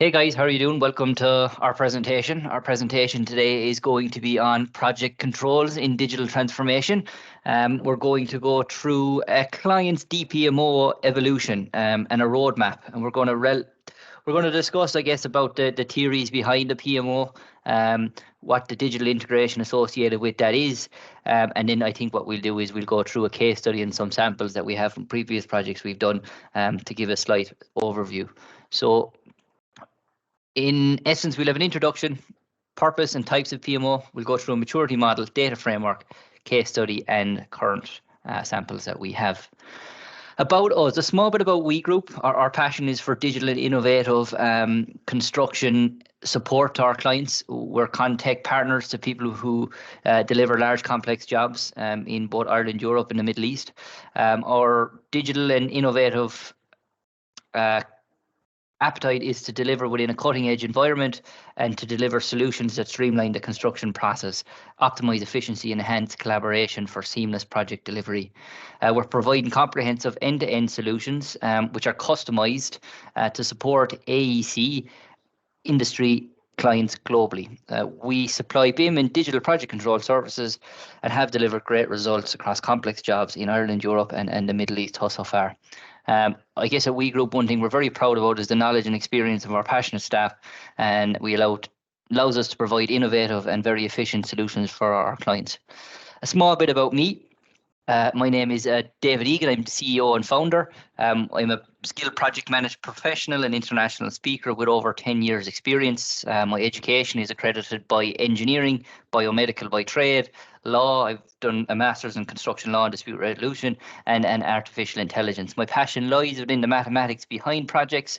Hey guys, how are you doing? Welcome to our presentation. Our presentation today is going to be on project controls in digital transformation. We're going to go through a client's D-PMO evolution and a roadmap, and we're going to discuss, I guess, about the theories behind the PMO, what the digital integration associated with that is, and then I think what we'll do is we'll go through a case study and some samples that we have from previous projects we've done to give a slight overview. So, in essence, we'll have an introduction, purpose and types of PMO. We'll go through a maturity model, data framework, case study, and current samples that we have. About us, a small bit about WiiGroup. Our passion is for digital and innovative construction support to our clients. We're contact partners to people who deliver large complex jobs in both Ireland, Europe, and the Middle East. Our digital and innovative appetite is to deliver within a cutting-edge environment and to deliver solutions that streamline the construction process, optimize efficiency, and enhance collaboration for seamless project delivery. We're providing comprehensive end-to-end solutions which are customized to support AEC industry clients globally. We supply BIM and digital project control services and have delivered great results across complex jobs in Ireland, Europe, and the Middle East so far. I guess at WiiGroup, one thing we're very proud about is the knowledge and experience of our passionate staff, and allows us to provide innovative and very efficient solutions for our clients. A small bit about me. My name is David Egan. I'm the CEO and founder. I'm a skilled project management professional and international speaker with over 10 years experience. My education is accredited by engineering, biomedical by trade, law. I've done a master's in construction law and dispute resolution and artificial intelligence. My passion lies within the mathematics behind projects,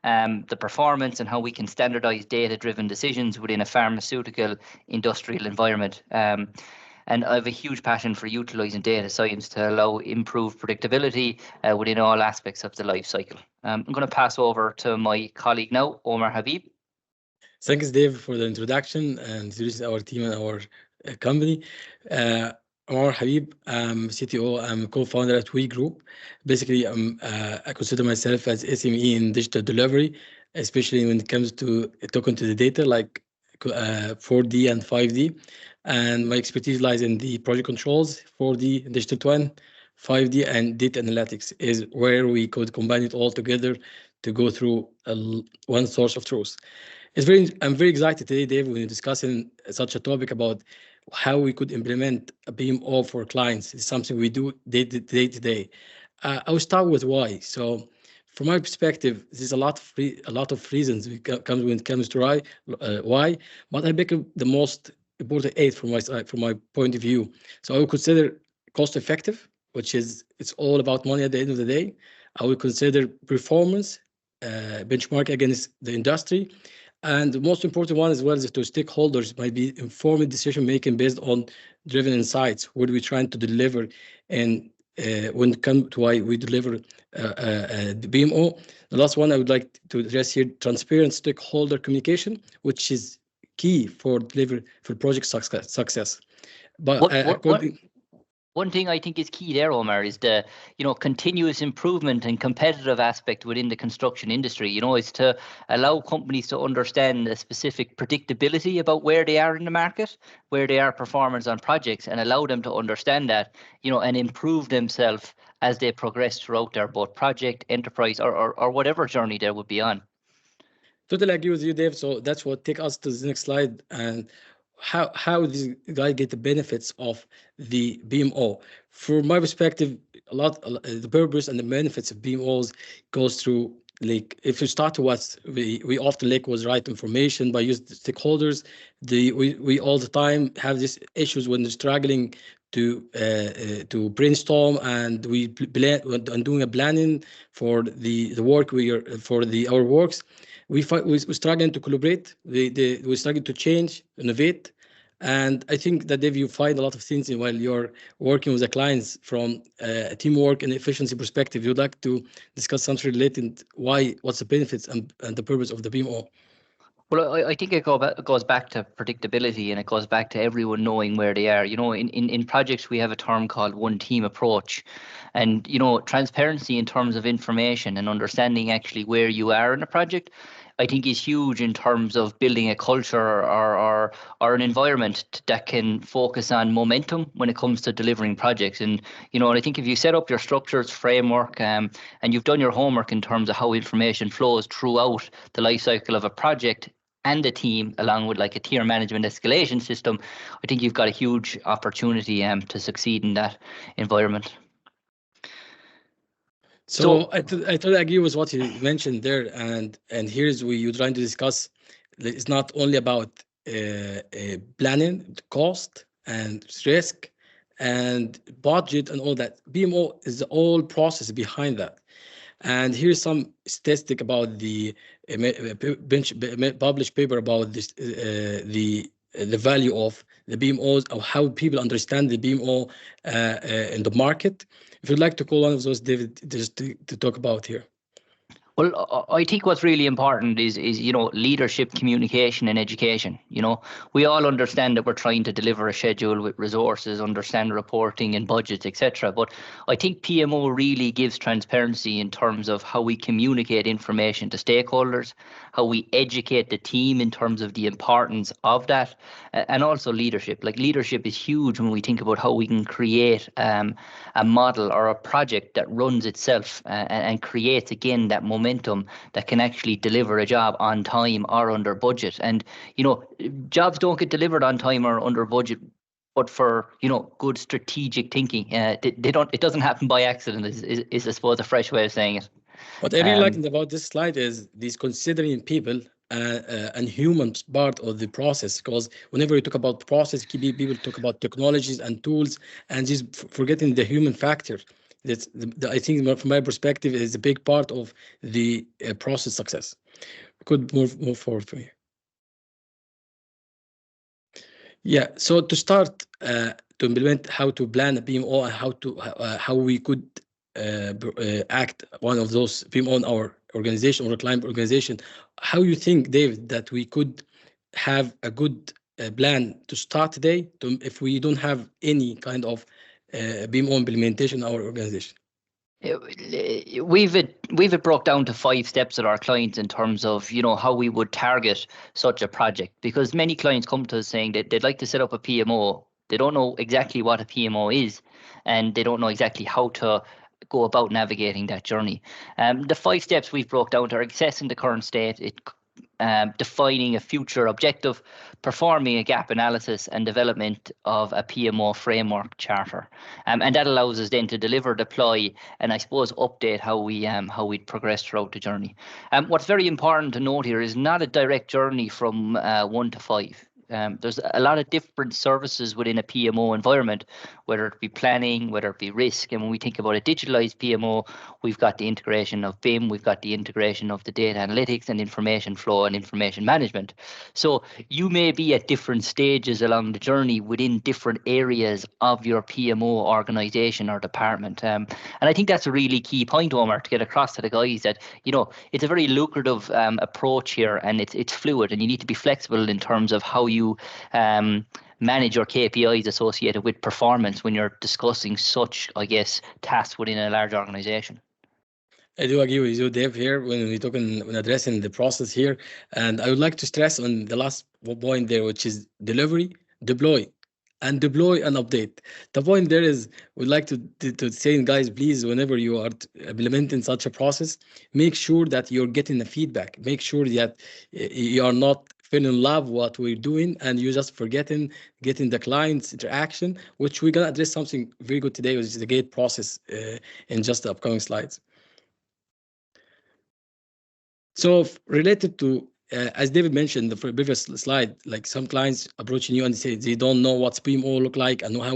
the performance and how we can standardize data-driven decisions within a pharmaceutical industrial environment. And I have a huge passion for utilising data science to allow improved predictability within all aspects of the life cycle. I'm going to pass over to my colleague now, Omar Habib. Thanks, Dave, for the introduction and introducing our team and our company. Omar Habib, I'm CTO, I'm co-founder at WiiGroup. Basically, I consider myself as SME in digital delivery, especially when it comes to talking to the data like 4D and 5D. And my expertise lies in the project controls, 4D, digital twin, 5D, and data analytics is where we could combine it all together to go through one source of truth. I'm very excited today, Dave, when we're discussing such a topic about how we could implement a BIM for clients. It's something we do day to day. I will start with why. So, from my perspective, there's a lot of reasons when it comes to why, but I pick the most important 8 from my point of view. So I would consider cost effective, which is it's all about money at the end of the day. I would consider performance, benchmark against the industry. And the most important one as well is to stakeholders might be informed decision making based on driven insights. What are we trying to deliver? And when it comes to why we deliver the BMO, the last one I would like to address here, transparent stakeholder communication, which is key for project success. But one thing I think is key there, Omar, is the continuous improvement and competitive aspect within the construction industry. Is to allow companies to understand the specific predictability about where they are in the market, where they are performance on projects, and allow them to understand that, and improve themselves as they progress throughout their both project, enterprise, or whatever journey they would be on. Totally agree with you, Dave. So that's what take us to the next slide and how these guys get the benefits of the BMO. From my perspective, the purpose and the benefits of BMOs goes through like if you start to what we often lack was right information by using stakeholders. We all the time have these issues when they're struggling to brainstorm and we plan and doing a planning for the work our works. We're struggling to collaborate. We're struggling to change, innovate. And I think that if you find a lot of things while you're working with the clients from a teamwork and efficiency perspective, you'd like to discuss something related what's the benefits and the purpose of the BMO. Well, I think it goes back to predictability, and it goes back to everyone knowing where they are. In projects, we have a term called one team approach, and transparency in terms of information and understanding actually where you are in a project. I think is huge in terms of building a culture or an environment that can focus on momentum when it comes to delivering projects. And I think if you set up your structures, framework, and you've done your homework in terms of how information flows throughout the life cycle of a project and the team, along with like a tier management escalation system, I think you've got a huge opportunity to succeed in that environment. So I totally agree with what you mentioned there, and here's where you're trying to discuss. It's not only about planning, cost, and risk, and budget, and all that. BMO is the whole process behind that. And here's some statistic about the published paper about this, the value of the BMOs, or how people understand the BMO in the market. If you'd like to call one of those, David, just to talk about here. Well, I think what's really important is leadership, communication, and education. We all understand that we're trying to deliver a schedule with resources, understand reporting and budgets, etc. But I think PMO really gives transparency in terms of how we communicate information to stakeholders, how we educate the team in terms of the importance of that, and also leadership. Like, leadership is huge when we think about how we can create a model or a project that runs itself and creates, again, that momentum that can actually deliver a job on time or under budget. And jobs don't get delivered on time or under budget, but for good strategic thinking, they don't. It doesn't happen by accident. Is I suppose a fresh way of saying it. What I really like about this slide is this considering people and humans part of the process, because whenever you talk about the process, people talk about technologies and tools, and just forgetting the human factor. That's I think, from my perspective, is a big part of the process success. We could move forward from here. Yeah. So to start to implement how to plan a PMO and how we could act one of those PMO in our organization or a client organization, how you think, David, that we could have a good plan to start today if we don't have any kind of BIM implementation in our organization? We've it broke down to 5 steps at our clients in terms of how we would target such a project, because many clients come to us saying that they'd like to set up a PMO. They don't know exactly what a PMO is, and they don't know exactly how to go about navigating that journey. The 5 steps we've broke down to are assessing the current state, defining a future objective, performing a gap analysis, and development of a PMO framework charter. And that allows us then to deliver, deploy, and I suppose update how we'd progress throughout the journey. What's very important to note here is not a direct journey from 1 to 5. There's a lot of different services within a PMO environment, whether it be planning, whether it be risk. And when we think about a digitalized PMO, we've got the integration of BIM, we've got the integration of the data analytics and information flow and information management. So you may be at different stages along the journey within different areas of your PMO organization or department. And I think that's a really key point, Omar, to get across to the guys that, it's a very lucrative approach here, and it's fluid, and you need to be flexible in terms of how you manage your KPIs associated with performance when you're discussing such, I guess, tasks within a large organization. I do agree with you, Dave, here when addressing the process here. And I would like to stress on the last point there, which is delivery, deploy and update. The point there is, we'd like to say, guys, please, whenever you are implementing such a process, make sure that you're getting the feedback. Make sure that you are not fell in love what we're doing and you're just getting the client's interaction, which we're going to address something very good today, which is the gate process in just the upcoming slides. So related to, as David mentioned the previous slide, like some clients approaching you and say they don't know what's PMO look like and how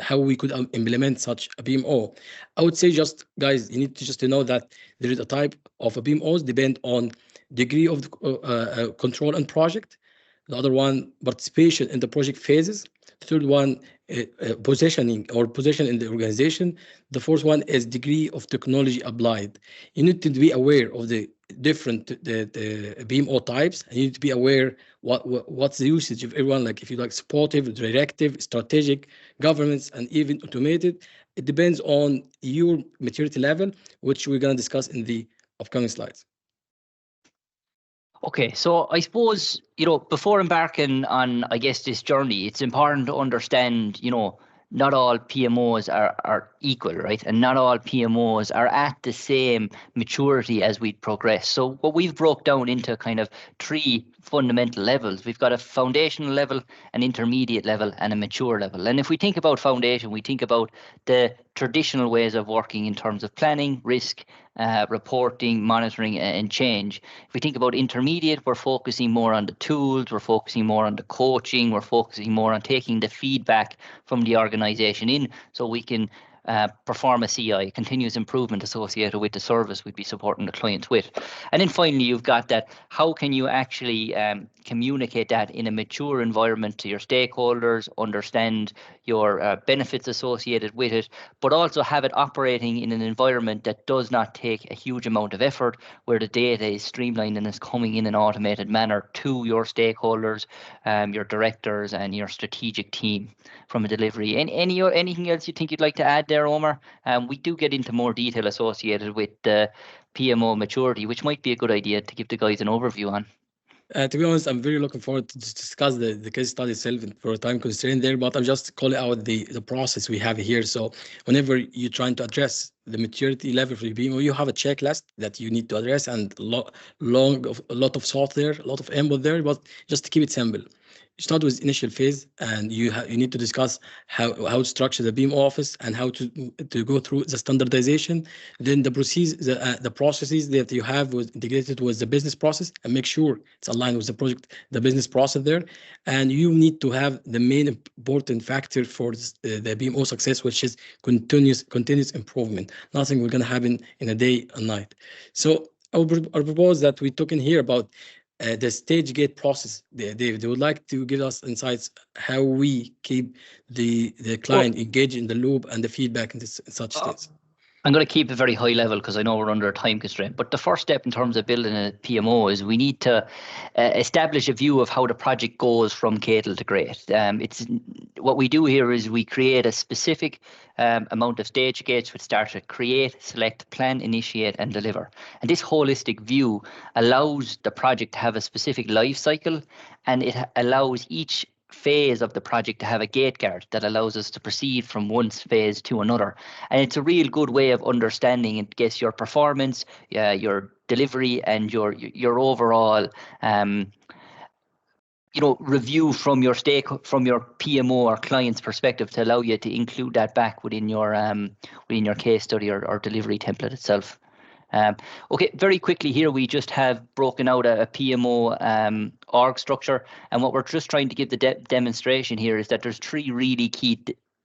how we could implement such a PMO. I would say, just guys, you need to know that there is a type of a PMOs depend on degree of control and project. The other one, participation in the project phases. The third one, position in the organization. The fourth one is degree of technology applied. You need to be aware of the different the BMO types, and you need to be aware what's the usage of everyone. Like, if you like supportive, directive, strategic, governance, and even automated. It depends on your maturity level, which we're going to discuss in the upcoming slides. Okay, so I suppose, before embarking on, I guess, this journey, it's important to understand, not all PMOs are equal, right? And not all PMOs are at the same maturity as we progress. So what we've broke down into kind of three fundamental levels. We've got a foundational level, an intermediate level, and a mature level. And if we think about foundation, we think about the traditional ways of working in terms of planning, risk, reporting, monitoring, and change. If we think about intermediate, we're focusing more on the tools, we're focusing more on the coaching, we're focusing more on taking the feedback from the organization in so we can perform a CI, continuous improvement associated with the service we'd be supporting the clients with. And then finally, you've got that, how can you actually communicate that in a mature environment to your stakeholders, understand your benefits associated with it, but also have it operating in an environment that does not take a huge amount of effort, where the data is streamlined and is coming in an automated manner to your stakeholders, your directors, and your strategic team from a delivery. Anything else you think you'd like to add there, Omar? We do get into more detail associated with the PMO maturity, which might be a good idea to give the guys an overview on. To be honest, I'm very looking forward to discuss the case study itself for a time constraint there, but I'm just calling out the process we have here. So whenever you're trying to address the maturity level for your BIM, you have a checklist that you need to address, and a lot of thought there, a lot of input there, but just to keep it simple. You start with initial phase, and you need to discuss how to structure the BIM office and how to go through the standardization. Then the processes that you have was integrated with the business process, and make sure it's aligned with the business process there. And you need to have the main important factor for the BMO success, which is continuous improvement. Nothing will going to happen in a day and night. So I propose that we talk in here about the stage gate process. David, they would like to give us insights how we keep the client engaged in the loop and the feedback in such states. I'm going to keep it very high level because I know we're under a time constraint. But the first step in terms of building a PMO is we need to establish a view of how the project goes from cradle to grave. It's what we do here is we create a specific amount of stage gates which start to create, select, plan, initiate, and deliver. And this holistic view allows the project to have a specific life cycle, and it allows each phase of the project to have a gate guard that allows us to proceed from one phase to another. And it's a real good way of understanding, I guess, your performance, your delivery, and your overall review from your PMO or client's perspective, to allow you to include that back within your case study or delivery template itself. Okay, very quickly here, we just have broken out a PMO org structure, and what we're just trying to give the demonstration here is that there's three really key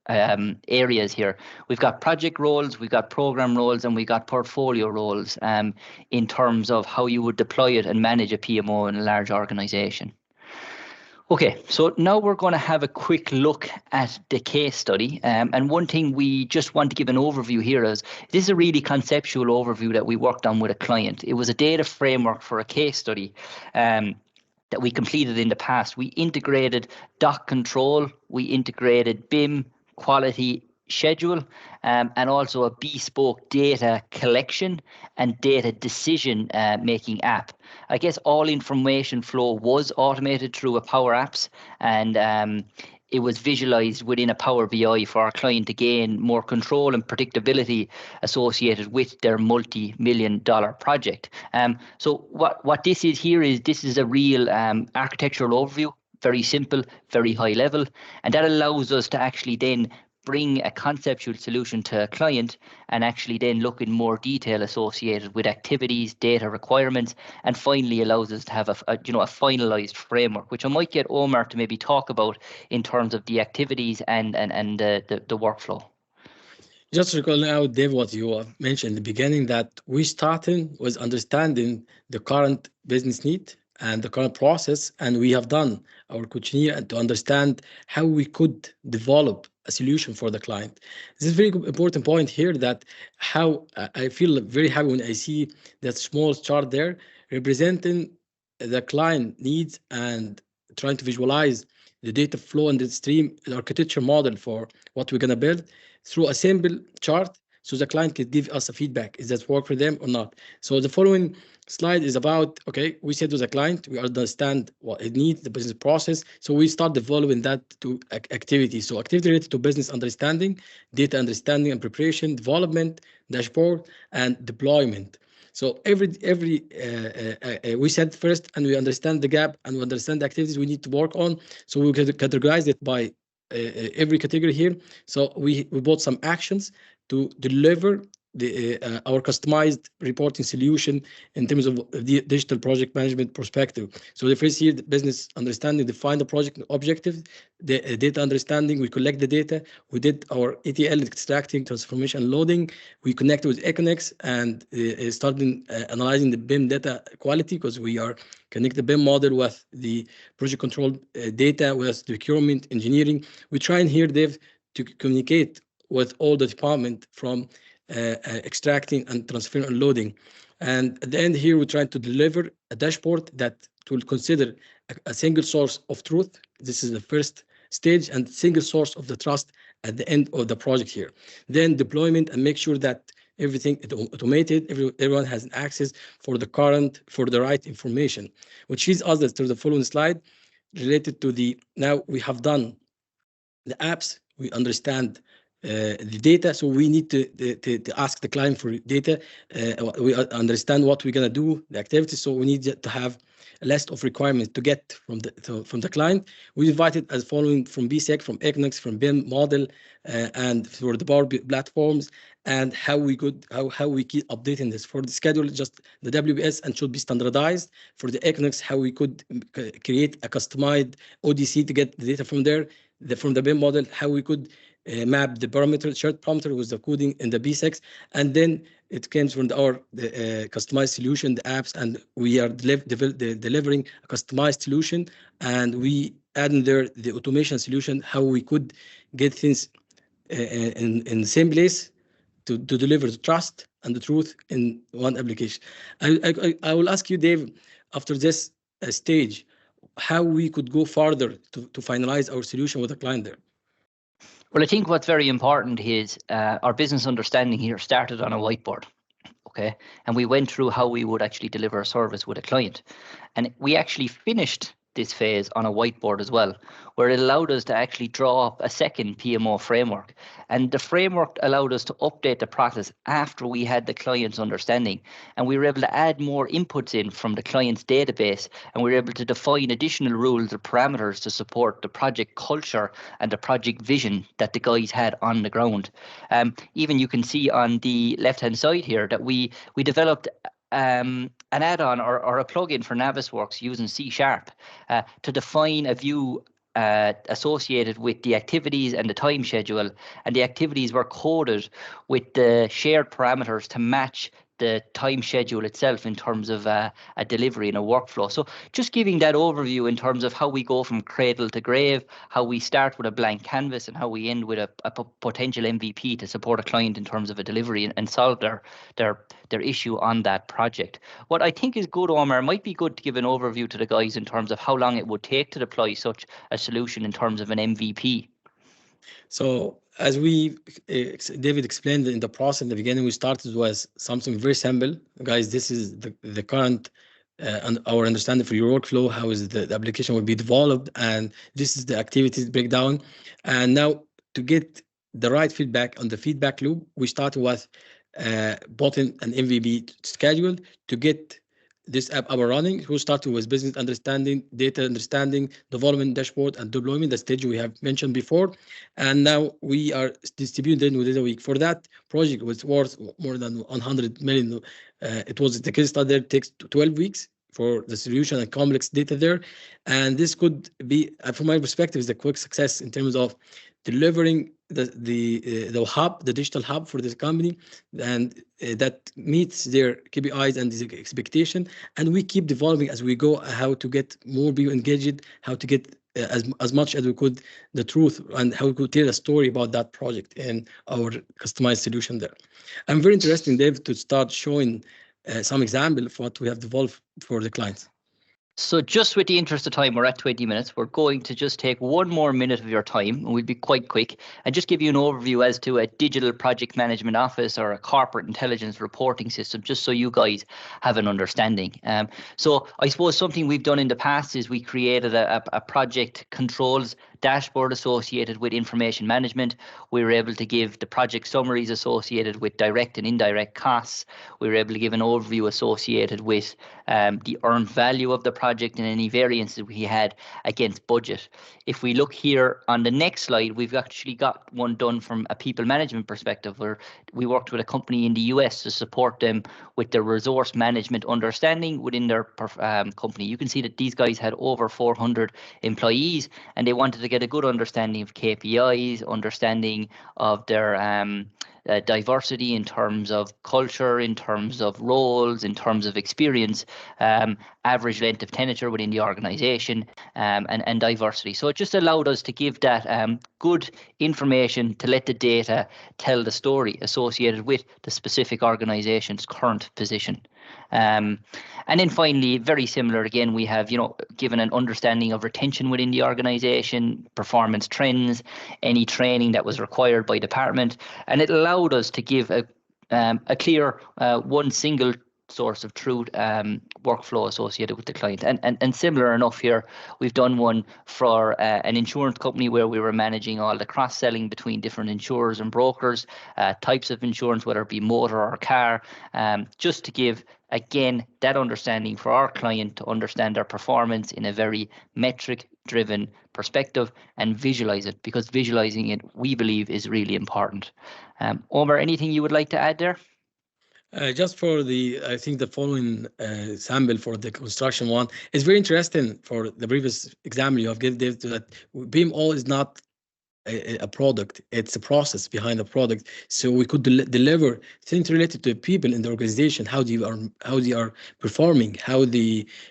areas here. We've got project roles, we've got program roles, and we've got portfolio roles in terms of how you would deploy it and manage a PMO in a large organization. Okay, so now we're going to have a quick look at the case study. And one thing we just want to give an overview here is, this is a really conceptual overview that we worked on with a client. It was a data framework for a case study that we completed in the past. We integrated doc control, we integrated BIM, quality, schedule, and also a bespoke data collection and data decision making app. I guess all information flow was automated through a Power Apps, and it was visualized within a Power BI for our client to gain more control and predictability associated with their multi-million-dollar project. So what this is here is, this is a real architectural overview, very simple, very high level, and that allows us to actually then bring a conceptual solution to a client and actually then look in more detail associated with activities, data requirements, and finally allows us to have a finalized framework, which I might get Omar to maybe talk about in terms of the activities and the workflow. Just recall now, Dave, what you mentioned in the beginning, that we started with understanding the current business need and the current process, and we have done our questionnaire to understand how we could develop a solution for the client. This is a very important point here, that how I feel very happy when I see that small chart there representing the client needs and trying to visualize the data flow and the stream, the architecture model for what we're going to build through a simple chart, so the client can give us a feedback. Is that work for them or not? So the following slide is about, okay, we said to the client, we understand what it needs, the business process. So we start developing that to activities. So activity related to business understanding, data understanding and preparation, development, dashboard, and deployment. So we said first, and we understand the gap and we understand the activities we need to work on. So we categorize it by every category here. So we bought some actions to deliver our customized reporting solution in terms of the digital project management perspective. So the first here, the business understanding, define the project objective, the data understanding, we collect the data, we did our ETL, extracting, transformation, loading, we connected with Econex and starting analyzing the BIM data quality, because we are connect the BIM model with the project control data, with the procurement, engineering. We try and here, Dave, to communicate with all the department from extracting and transferring and loading. And at the end here, we're trying to deliver a dashboard that will consider a single source of truth. This is the first stage, and single source of the trust at the end of the project here. Then deployment, and make sure that everything is automated, everyone has access for the right information, which is us to the following slide related to the, now we have done the apps, we understand the data, so we need to ask the client for data. We understand what we're gonna do, the activities, so we need to have a list of requirements to get from the client. We invited as following from BSEC, from Econex, from BIM model, and for the Power platforms, and how we keep updating this. For the schedule, just the WBS, and should be standardized. For the Econex, how we could create a customized ODC to get the data from there. From the BIM model, how we could map the parameter, shared parameter with the coding in the B6, and then it comes from our customized solution, the apps, and we are delivering a customized solution, and we add in there the automation solution, how we could get things in the same place to deliver the trust and the truth in one application. I will ask you, Dave, after this stage, how we could go further to finalize our solution with the client there. Well, I think what's very important is our business understanding here started on a whiteboard, okay? And we went through how we would actually deliver a service with a client. And we actually finished this phase on a whiteboard as well, where it allowed us to actually draw up a second PMO framework. And the framework allowed us to update the process after we had the client's understanding. And we were able to add more inputs in from the client's database, and we were able to define additional rules or parameters to support the project culture and the project vision that the guys had on the ground. Even you can see on the left-hand side here that we developed an add-on or a plugin for Navisworks using C# to define a view associated with the activities and the time schedule, and the activities were coded with the shared parameters to match the time schedule itself in terms of a delivery and a workflow. So just giving that overview in terms of how we go from cradle to grave, how we start with a blank canvas and how we end with a potential MVP to support a client in terms of a delivery and solve their issue on that project. What I think is good, Omar, might be good to give an overview to the guys in terms of how long it would take to deploy such a solution in terms of an MVP. So as David explained in the process in the beginning, we started with something very simple. Guys, this is the current and our understanding for your workflow, how is the application will be developed, and this is the activities breakdown. And now to get the right feedback on the feedback loop, we started with button and MVP schedule to get this app up and running. We started with business understanding, data understanding, development dashboard, and deployment, the stage we have mentioned before. And now we are distributing within a week. For that project was worth more than 100 million. It was the case study that takes 12 weeks for the solution and complex data there. And this could be, from my perspective, is a quick success in terms of delivering the hub, the digital hub for this company, and that meets their KPIs and the expectation. And we keep developing as we go, how to get more people engaged, how to get as much as we could the truth, and how we could tell a story about that project in our customized solution there. I'm very interested, Dave, to start showing some example of what we have developed for the clients. So just with the interest of time, we're at 20 minutes. We're going to just take 1 more minute of your time, and we'll be quite quick, and just give you an overview as to a digital project management office or a corporate intelligence reporting system, just so you guys have an understanding. So I suppose something we've done in the past is we created a project controls dashboard associated with information management. We were able to give the project summaries associated with direct and indirect costs. We were able to give an overview associated with the earned value of the project and any variances we had against budget. If we look here on the next slide, we've actually got one done from a people management perspective, where we worked with a company in the US to support them with their resource management understanding within their company. You can see that these guys had over 400 employees, and they wanted to get a good understanding of KPIs, understanding of their diversity in terms of culture, in terms of roles, in terms of experience, average length of tenure within the organization, and diversity. So it just allowed us to give that good information to let the data tell the story associated with the specific organization's current position. And then finally, very similar again, we have, given an understanding of retention within the organization, performance trends, any training that was required by department, and it allowed us to give a clear one single source of truth workflow associated with the client. And similar enough here, we've done one for an insurance company where we were managing all the cross-selling between different insurers and brokers, types of insurance, whether it be motor or car, just to give, again, that understanding for our client to understand their performance in a very metric-driven perspective and visualize it, because visualizing it, we believe, is really important. Omar, anything you would like to add there? Just for I think the following sample for the construction one is very interesting. For the previous example you have given, that BIM-O is not a product, it's a process behind the product. So we could deliver things related to people in the organization, how they are performing,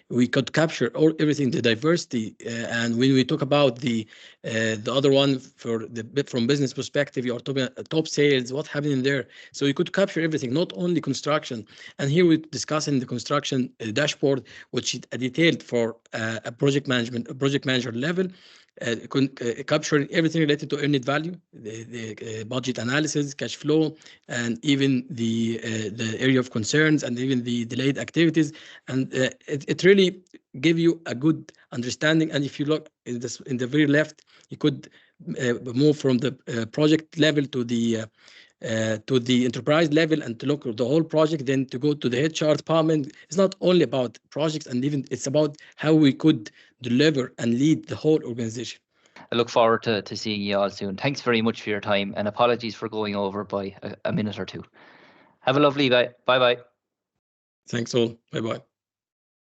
we could capture everything, the diversity. And when we talk about the other one from business perspective, you are talking about top sales, what happening there. So you could capture everything, not only construction. And here we're discussing the construction dashboard, which is detailed for a project manager level. Capturing everything related to earned value, the budget analysis, cash flow, and even the area of concerns, and even the delayed activities. And it really give you a good understanding. And if you look in the very left, you could move from the project level to the enterprise level, and to look at the whole project, then to go to the HR department. It's not only about projects, and even it's about how we could deliver and lead the whole organization. I look forward to seeing you all soon. Thanks very much for your time, and apologies for going over by a minute or two. Have a lovely day. Bye-bye. Thanks all. Bye-bye.